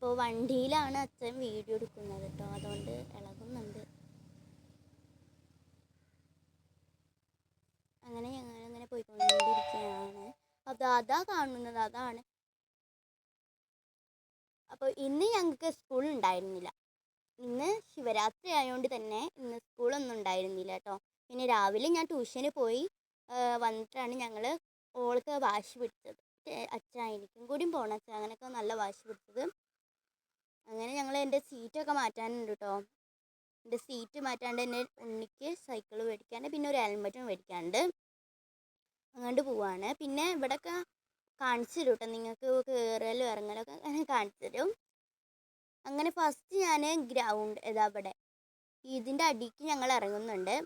അപ്പോൾ വണ്ടിയിലാണ് അച്ഛൻ വീഡിയോ എടുക്കുന്നത് കേട്ടോ, അതുകൊണ്ട് ഇളകുന്നുണ്ട്. അങ്ങനെ ഞങ്ങളിങ്ങനെ പോയിക്കൊണ്ടിരിക്കുകയാണ്. അതാ കാണുന്നത്, അതാണ്. അപ്പോൾ ഇന്ന് ഞങ്ങൾക്ക് സ്കൂൾ ഉണ്ടായിരുന്നില്ല. ഇന്ന് ശിവരാത്രി ആയതുകൊണ്ട് തന്നെ ഇന്ന് സ്കൂളൊന്നും ഉണ്ടായിരുന്നില്ല കേട്ടോ. പിന്നെ രാവിലെ ഞാൻ ട്യൂഷന് പോയി വന്നിട്ടാണ് ഞങ്ങൾ ഓൾക്ക് വാശി പിടിച്ചത്. അച്ഛാ എനിക്കും കൂടി പോകണം അച്ഛാ, അങ്ങനെയൊക്കെ നല്ല വാശി പിടിച്ചത്. അങ്ങനെ ഞങ്ങൾ എൻ്റെ സീറ്റൊക്കെ മാറ്റാനുണ്ട് കേട്ടോ. എൻ്റെ സീറ്റ് മാറ്റാണ്ട് എൻ്റെ ഉണ്ണിക്ക് സൈക്കിൾ മേടിക്കാണ്ട് പിന്നെ ഒരു ഹെൽമെറ്റും മേടിക്കാണ്ട് അങ്ങോട്ട് പോവാണ്. പിന്നെ ഇവിടെയൊക്കെ കാണിച്ചു തരും കേട്ടോ, നിങ്ങൾക്ക് കയറലും ഇറങ്ങലൊക്കെ അങ്ങനെ കാണിച്ചു തരും. അങ്ങനെ ഫസ്റ്റ് ഞാൻ ഗ്രൗണ്ട് ഇവിടെ ഇതിൻ്റെ അടിക്ക് ഞങ്ങൾ ഇറങ്ങുന്നുണ്ട്.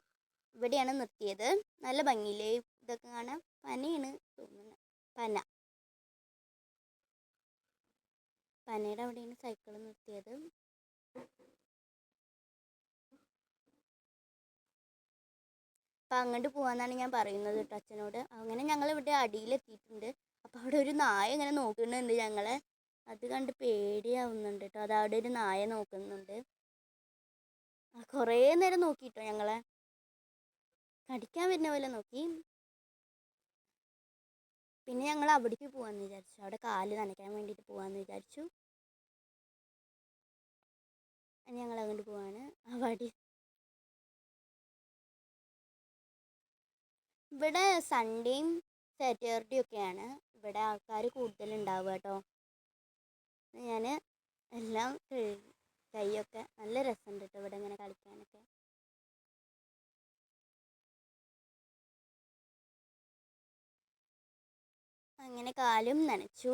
ഇവിടെയാണ് നിർത്തിയത്. നല്ല ഭംഗിയില്ലേ ഇതൊക്കെ കാണാൻ? പനയാണ് തോന്നുന്നത്, പനയുടെ അവിടെയാണ് സൈക്കിൾ നിർത്തിയത്. അപ്പം അങ്ങോട്ട് പോകാമെന്നാണ് ഞാൻ പറയുന്നത് കേട്ടോ അച്ഛനോട്. അങ്ങനെ ഞങ്ങൾ ഇവിടെ അടിയിലെത്തിയിട്ടുണ്ട്. അപ്പോൾ അവിടെ ഒരു നായ ഇങ്ങനെ നോക്കുന്നുണ്ട് ഞങ്ങളെ. അത് കണ്ട് പേടിയാവുന്നുണ്ട് കേട്ടോ. അത് അവിടെ ഒരു നായ നോക്കുന്നുണ്ട്. കുറേ നേരം നോക്കിട്ടോ, ഞങ്ങളെ കടിക്കാൻ വരുന്ന പോലെ നോക്കി. പിന്നെ ഞങ്ങൾ അവിടേക്ക് പോകാമെന്ന് വിചാരിച്ചു, അവിടെ കാല് നനയ്ക്കാൻ വേണ്ടിയിട്ട് പോകാമെന്ന് വിചാരിച്ചു. ഞങ്ങൾ അങ്ങോട്ട് പോവാണ്. അവിടെ ഇവിടെ സൺഡേയും സാറ്റർഡേയും ഒക്കെയാണ് ഇവിടെ ആൾക്കാർ കൂടുതലുണ്ടാവുക കേട്ടോ. ഞാൻ എല്ലാം കൈയൊക്കെ നല്ല രസമുണ്ട് കേട്ടോ ഇവിടെ ഇങ്ങനെ കളിക്കാനൊക്കെ. അങ്ങനെ കാലും നനച്ചു.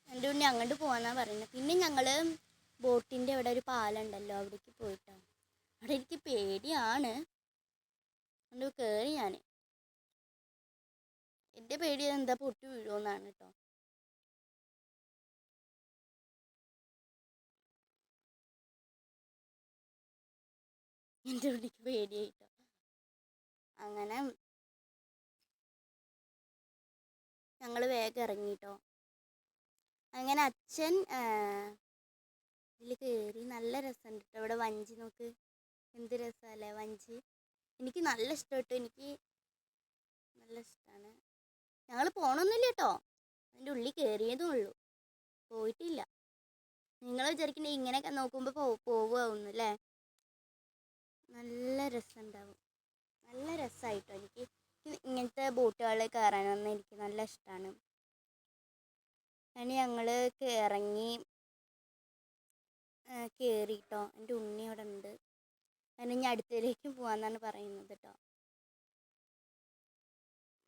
എൻ്റെ ഉണ്ണി അങ്ങോട്ട് പോകാമെന്നാണ് പറയുന്നത്. പിന്നെ ഞങ്ങൾ ബോട്ടിൻ്റെ അവിടെ ഒരു പാലമുണ്ടല്ലോ, അവിടേക്ക് പോയിട്ടോ. അവിടെ എനിക്ക് പേടിയാണ്, അതുകൊണ്ട് കയറി ഞാൻ. എൻ്റെ പേടി എന്താ പൊട്ടി വീഴുമെന്നാണ് കേട്ടോ. എൻ്റെ ഉള്ളിക്ക് പേടിയായിട്ടോ. അങ്ങനെ ഞങ്ങൾ വേഗം ഇറങ്ങിട്ടോ. അങ്ങനെ അച്ഛൻ ഇതിൽ കയറി. നല്ല രസമുണ്ട് കേട്ടോ ഇവിടെ. വഞ്ചി നോക്ക്, എന്ത് രസമല്ലേ വഞ്ചി. എനിക്ക് നല്ല ഇഷ്ടം കേട്ടോ, എനിക്ക് നല്ല ഇഷ്ടമാണ്. ഞങ്ങൾ പോകണമെന്നില്ല കേട്ടോ, അതിൻ്റെ ഉള്ളിൽ കയറിയതും ഉള്ളൂ, പോയിട്ടില്ല. നിങ്ങൾ വിചാരിക്കണേ ഇങ്ങനെയൊക്കെ നോക്കുമ്പോൾ പോവുകയാവുന്നല്ലേ. നല്ല രസമുണ്ടാവും, നല്ല രസമായിട്ടോ. എനിക്ക് ഇങ്ങനത്തെ ബോട്ടുകളിൽ കയറാനൊന്നും എനിക്ക് നല്ല ഇഷ്ടമാണ്. അതിന് ഞങ്ങൾ ഇറങ്ങി കയറിട്ടോ. എൻ്റെ ഉണ്ണി അവിടെ ഉണ്ട്. അതിന് ഇനി അടുത്തതിലേക്ക് പോകാമെന്നാണ് പറയുന്നത് കേട്ടോ.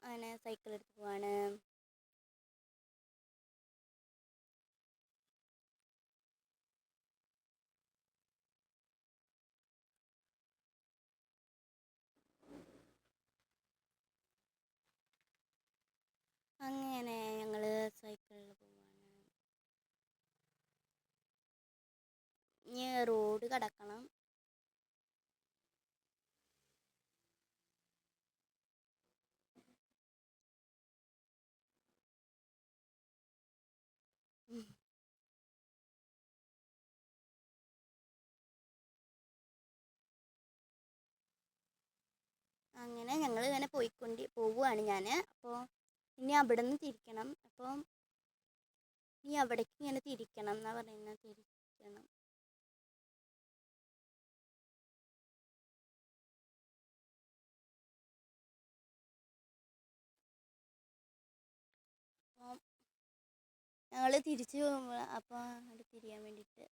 അങ്ങനെ സൈക്കിൾ എടുത്ത് പോവാണ്. അങ്ങനെ ഞങ്ങൾ സൈക്കിളിൽ പോവാണ്. ഇനി റോഡ് കടക്കണം. അങ്ങനെ ഞങ്ങൾ ഇങ്ങനെ പോവുകയാണ് ഞാൻ. അപ്പോൾ ഇനി അവിടെ നിന്ന് തിരിക്കണം. അപ്പോൾ ഇനി അവിടേക്ക് ഇങ്ങനെ തിരിക്കണം എന്നാണ് പറയുന്നത്, തിരിക്കണം. അപ്പോൾ ഞങ്ങൾ തിരിച്ച് പോകുമ്പോൾ അപ്പോൾ അവിടെ തിരിയാൻ വേണ്ടിയിട്ട്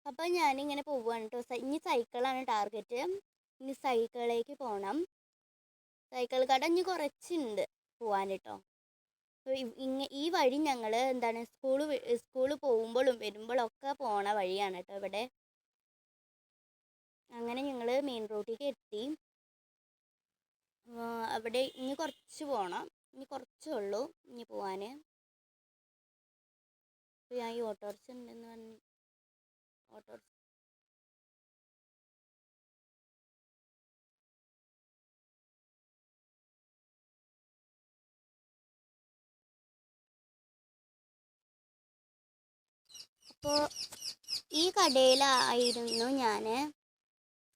അപ്പോൾ ഞാനിങ്ങനെ പോവുകയാണ് കേട്ടോ. ഇനി സൈക്കിളാണ് ടാർഗറ്റ്. ഇനി സൈക്കിളിലേക്ക് പോകണം. സൈക്കിൾ കട ഇനി കുറച്ചുണ്ട് പോകാൻ കേട്ടോ. ഈ വഴി ഞങ്ങൾ എന്താണ് സ്കൂള് പോകുമ്പോഴും വരുമ്പോഴൊക്കെ പോണ വഴിയാണ് കേട്ടോ ഇവിടെ. അങ്ങനെ ഞങ്ങൾ മെയിൻ റോഡിലേക്ക് എത്തി. അവിടെ ഇനി കുറച്ച് പോകണം, ഇനി കുറച്ചേ ഉള്ളൂ ഇനി പോകാൻ. ഞാൻ ഈ ഓട്ടോറിക്ഷ ഉണ്ടെന്ന് പറഞ്ഞ് ഓട്ടോറിക്ഷ അപ്പോൾ ഈ കടയിലായിരുന്നു ഞാൻ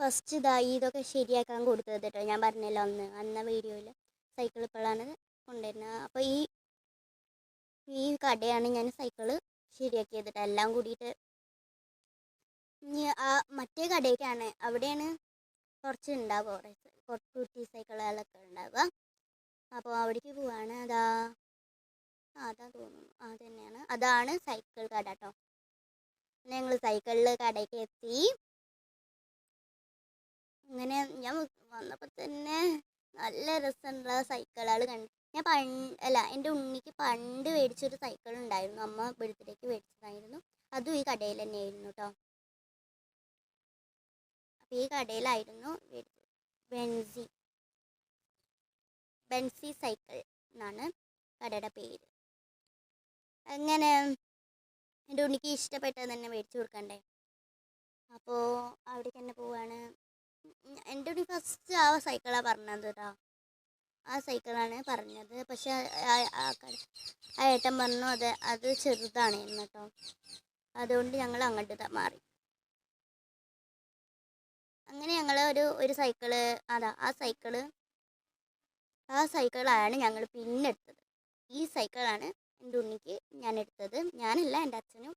ഫസ്റ്റ് ഇതൊക്കെ ശരിയാക്കാൻ കൊടുത്തത് കേട്ടോ. ഞാൻ പറഞ്ഞല്ലോ അന്ന വീഡിയോയിൽ സൈക്കിൾ ഇപ്പോഴാണ് കൊണ്ടുവരുന്നത്. അപ്പോൾ ഈ കടയാണ് ഞാൻ സൈക്കിള് ശരിയാക്കിയത് കേട്ടോ. എല്ലാം കൂടിയിട്ട് ഇനി ആ മറ്റേ കടയ്ക്കാണ്, അവിടെയാണ് കുറച്ച് ഉണ്ടാവുക, കുറച്ച് കുട്ടി സൈക്കിളുകളൊക്കെ ഉണ്ടാവുക. അപ്പോൾ അവിടേക്ക് പോവാണ്. അതാ തോന്നുന്നു, അത് തന്നെയാണ്, അതാണ് സൈക്കിൾ കട കേട്ടോ. ഞങ്ങൾ സൈക്കിളിൽ കടയ്ക്ക് എത്തി. അങ്ങനെ ഞാൻ വന്നപ്പോൾ തന്നെ നല്ല രസമുള്ള സൈക്കിളുകൾ കണ്ടു. ഞാൻ എൻ്റെ ഉണ്ണിക്ക് പണ്ട് മേടിച്ചൊരു സൈക്കിൾ ഉണ്ടായിരുന്നു, അമ്മ ബർത്ത്ഡേക്ക് മേടിച്ചതായിരുന്നു. അതും ഈ കടയിൽ തന്നെയായിരുന്നു കേട്ടോ. അപ്പോൾ ഈ കടയിലായിരുന്നു മേടിച്ചത്. ബെൻസി സൈക്കിൾ എന്നാണ് കടയുടെ പേര്. അങ്ങനെ എൻ്റെ ഉണ്ണിക്ക് ഇഷ്ടപ്പെട്ടത് തന്നെ മേടിച്ചു കൊടുക്കണ്ടേ. അപ്പോൾ അവിടേക്ക് തന്നെ പോവാണ്. എൻ്റെ ഉണ്ണി ഫസ്റ്റ് ആ സൈക്കിളാണ് പറഞ്ഞത് കേട്ടോ. ആ സൈക്കിളാണ് പറഞ്ഞത്. പക്ഷെ ആ ഏട്ടൻ പറഞ്ഞു അത് ചെറുതാണ് എന്ന് കേട്ടോ. അതുകൊണ്ട് ഞങ്ങൾ അങ്ങോട്ട് മാറി. അങ്ങനെ ഞങ്ങൾ ഒരു സൈക്കിള്, ആ സൈക്കിളാണ് ഞങ്ങൾ പിന്നെ എടുത്തത്. ഈ സൈക്കിളാണ് എൻ്റെ ഉണ്ണിക്ക് ഞാൻ എടുത്തത്. ഞാനല്ല, എൻ്റെ അച്ഛനും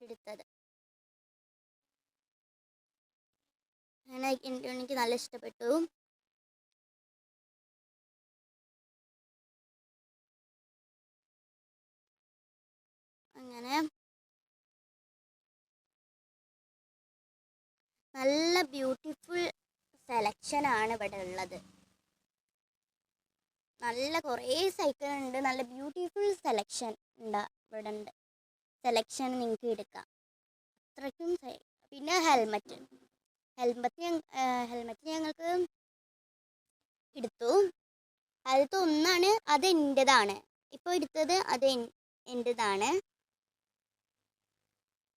എടുത്തത്. അങ്ങനെ എൻ്റെ ഉണ്ണിക്ക് നല്ല ഇഷ്ടപ്പെട്ടു. അങ്ങനെ നല്ല ബ്യൂട്ടിഫുൾ സെലക്ഷനാണ് ഇവിടെ ഉള്ളത്. നല്ല കുറേ സൈക്കിൾ ഉണ്ട്. നല്ല ബ്യൂട്ടിഫുൾ സെലക്ഷൻ ഇവിടെ ഉണ്ട്. സെലക്ഷൻ നിങ്ങൾക്ക് എടുക്കാം അത്രയ്ക്കും. പിന്നെ ഹെൽമറ്റ് ഞങ്ങൾക്ക് എടുത്തു. അതിലത്തെ ഒന്നാണ്, അത് എൻ്റെതാണ്. ഇപ്പോൾ എടുത്തത് അത് എൻ്റെതാണ്.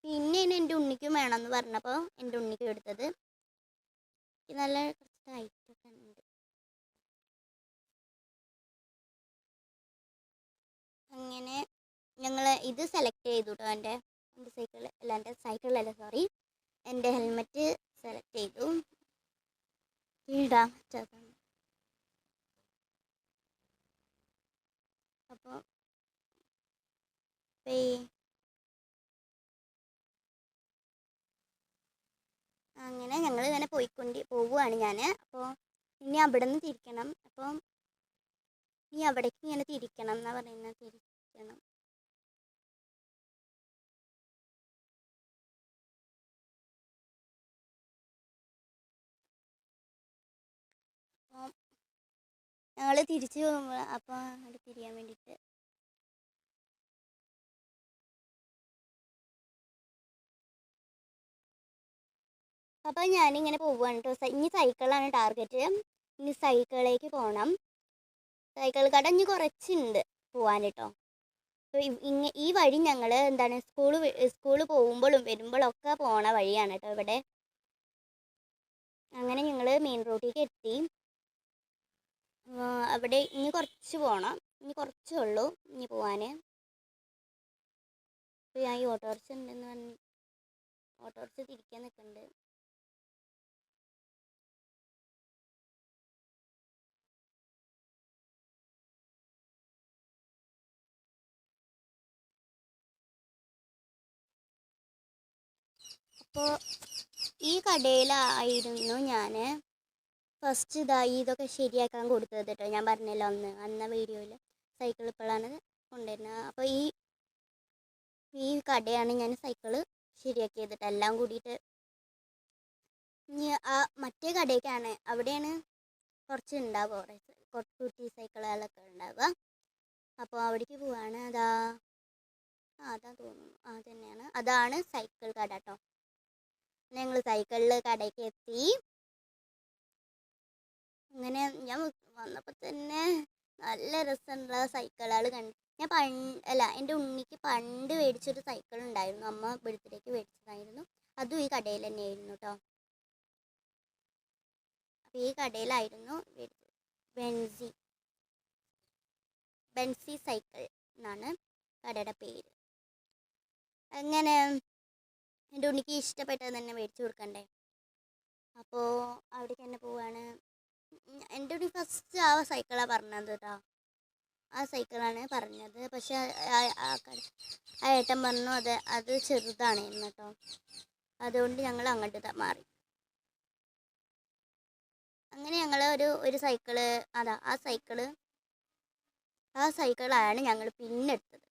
പിന്നെയാണ് എൻ്റെ ഉണ്ണിക്കും വേണമെന്ന് പറഞ്ഞപ്പോൾ എൻ്റെ ഉണ്ണിക്കും എടുത്തത്. നല്ല കുറച്ച് ടൈറ്റൊക്കെ ഉണ്ട്. അങ്ങനെ ഞങ്ങൾ ഇത് സെലക്ട് ചെയ്തു കേട്ടോ. എൻ്റെ സൈക്കിളല്ല, എൻ്റെ ഹെൽമെറ്റ് സെലക്ട് ചെയ്തു. ഇടാൻ പറ്റാത്തതാണ്. അപ്പോൾ അങ്ങനെ ഞങ്ങൾ ഇങ്ങനെ പോവുകയാണ് ഞാൻ. അപ്പോൾ ഇനി അവിടെ നിന്ന് തിരിക്കണം. അപ്പം ഇനി അവിടേക്ക് ഇങ്ങനെ തിരിക്കണം എന്നാണ് പറയുന്നത്. തിരിക്കണം. അപ്പോൾ ഞങ്ങൾ തിരിച്ച് പോകുമ്പോൾ അപ്പോൾ അവിടെ തിരിയാൻ വേണ്ടിയിട്ട് അപ്പോൾ ഞാനിങ്ങനെ പോവുകയാണ് കേട്ടോ. ഇനി സൈക്കിളാണ് ടാർഗറ്റ്. ഇനി സൈക്കിളിലേക്ക് പോകണം. സൈക്കിൾ കട ഇനി കുറച്ചുണ്ട് പോവാൻ കേട്ടോ. അപ്പോൾ ഈ വഴി ഞങ്ങൾ എന്താണ് സ്കൂള് പോകുമ്പോഴും വരുമ്പോഴൊക്കെ പോണ വഴിയാണ് കേട്ടോ ഇവിടെ. അങ്ങനെ ഞങ്ങൾ മെയിൻ റോഡിലേക്ക് എത്തി. അവിടെ ഇനി കുറച്ച് പോകണം. ഇനി കുറച്ചേ ഉള്ളൂ ഇനി പോവാൻ. അപ്പോൾ ഞാൻ ഈ ഓട്ടോറിക്ഷ ഉണ്ടെന്ന് പറഞ്ഞ് ഓട്ടോറിക്ഷ തിരിക്കാൻ നിൽക്കുന്നുണ്ട്. അപ്പോൾ ഈ കടയിലായിരുന്നു ഞാൻ ഫസ്റ്റ് ഇതൊക്കെ ശരിയാക്കാൻ കൊടുത്തത് കേട്ടോ. ഞാൻ പറഞ്ഞല്ലോ അന്ന വീഡിയോയിൽ സൈക്കിൾ ഇപ്പോഴാണ് കൊണ്ടുവരുന്നത്. അപ്പോൾ ഈ കടയാണ് ഞാൻ സൈക്കിള് ശരിയാക്കിയത് കേട്ടോ. എല്ലാം കൂടിയിട്ട് ഇനി ആ മറ്റേ കടയ്ക്കാണ്, അവിടെയാണ് കുറച്ച് ഉണ്ടാവുക, കുറച്ച് കുട്ടി സൈക്കിളുകളൊക്കെ ഉണ്ടാവുക. അപ്പോൾ അവിടേക്ക് പോവാണ്. അതാ തോന്നുന്നു, അത് തന്നെയാണ്, അതാണ് സൈക്കിൾ കട കേട്ടോ. ഞങ്ങൾ സൈക്കിളിൽ കടയ്ക്ക് എത്തി. അങ്ങനെ ഞാൻ വന്നപ്പോൾ തന്നെ നല്ല രസമുള്ള സൈക്കിളുകൾ കണ്ടു. എൻ്റെ ഉണ്ണിക്ക് പണ്ട് മേടിച്ചൊരു സൈക്കിൾ ഉണ്ടായിരുന്നു, അമ്മ ബർത്ത്ഡേക്ക് മേടിച്ചതായിരുന്നു. അതും ഈ കടയിൽ തന്നെയായിരുന്നു കേട്ടോ. അപ്പോൾ ഈ കടയിലായിരുന്നു മേടിച്ചത്. ബെൻസി സൈക്കിൾ എന്നാണ് കടയുടെ പേര്. അങ്ങനെ എൻ്റെ ഉണ്ണിക്ക് ഇഷ്ടപ്പെട്ടത് തന്നെ മേടിച്ചു കൊടുക്കണ്ടേ. അപ്പോൾ അവിടേക്ക് തന്നെ പോവാണ്. എൻ്റെ ഉണ്ണി ഫസ്റ്റ് ആ സൈക്കിളാണ് പറഞ്ഞത് കേട്ടോ. ആ സൈക്കിളാണ് പറഞ്ഞത്. പക്ഷെ ആ ഏട്ടൻ പറഞ്ഞു അത് ചെറുതാണ് എന്ന് കേട്ടോ. അതുകൊണ്ട് ഞങ്ങൾ അങ്ങോട്ട് മാറി. അങ്ങനെ ഞങ്ങൾ ഒരു സൈക്കിള് ആ സൈക്കിളാണ് ഞങ്ങൾ പിന്നെ എടുത്തത്.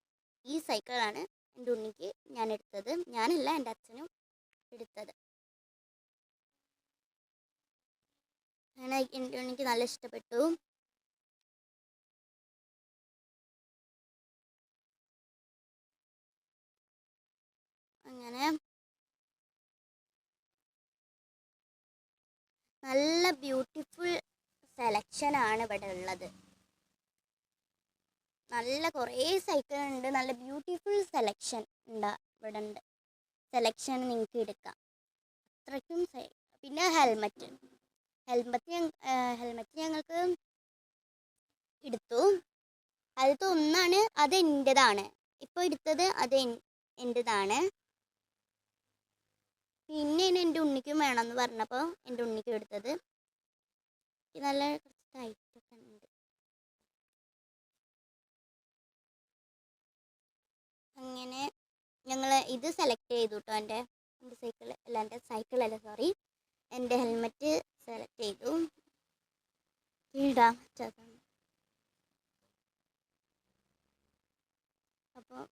ഈ സൈക്കിളാണ് എൻ്റെ ഉണ്ണിക്ക് ഞാൻ എടുത്തത്. ഞാനല്ല, എൻ്റെ അച്ഛനും എടുത്തത്. അങ്ങനെ എൻ്റെ ഉണ്ണിക്ക് നല്ല ഇഷ്ടപ്പെട്ടു. അങ്ങനെ നല്ല ബ്യൂട്ടിഫുൾ സെലക്ഷനാണ് ഇവിടെ ഉള്ളത്. നല്ല കുറേ സൈക്കിൾ ഉണ്ട്. നല്ല ബ്യൂട്ടിഫുൾ സെലക്ഷൻ ഇവിടെ ഉണ്ട്. സെലക്ഷൻ നിങ്ങൾക്ക് എടുക്കാം അത്രയ്ക്കും. പിന്നെ ഹെൽമെറ്റ് ഞങ്ങൾക്ക് എടുത്തു. അതിലത്തെ ഒന്നാണ്, അത് എൻ്റെതാണ്. ഇപ്പോൾ എടുത്തത് അത് എൻ്റെതാണ്. പിന്നെ എൻ്റെ ഉണ്ണിക്കും വേണമെന്ന് പറഞ്ഞപ്പോൾ എൻ്റെ ഉണ്ണിക്കും എടുത്തത്. നല്ല കുറച്ച് ടൈറ്റൊക്കെ ഉണ്ട്. അങ്ങനെ ഞങ്ങൾ ഇത് സെലക്ട് ചെയ്തു കേട്ടോ. എൻ്റെ എൻ്റെ ഹെൽമെറ്റ് സെലക്ട് ചെയ്തു. ഇടാൻ പറ്റാത്തതാണ്. അപ്പോൾ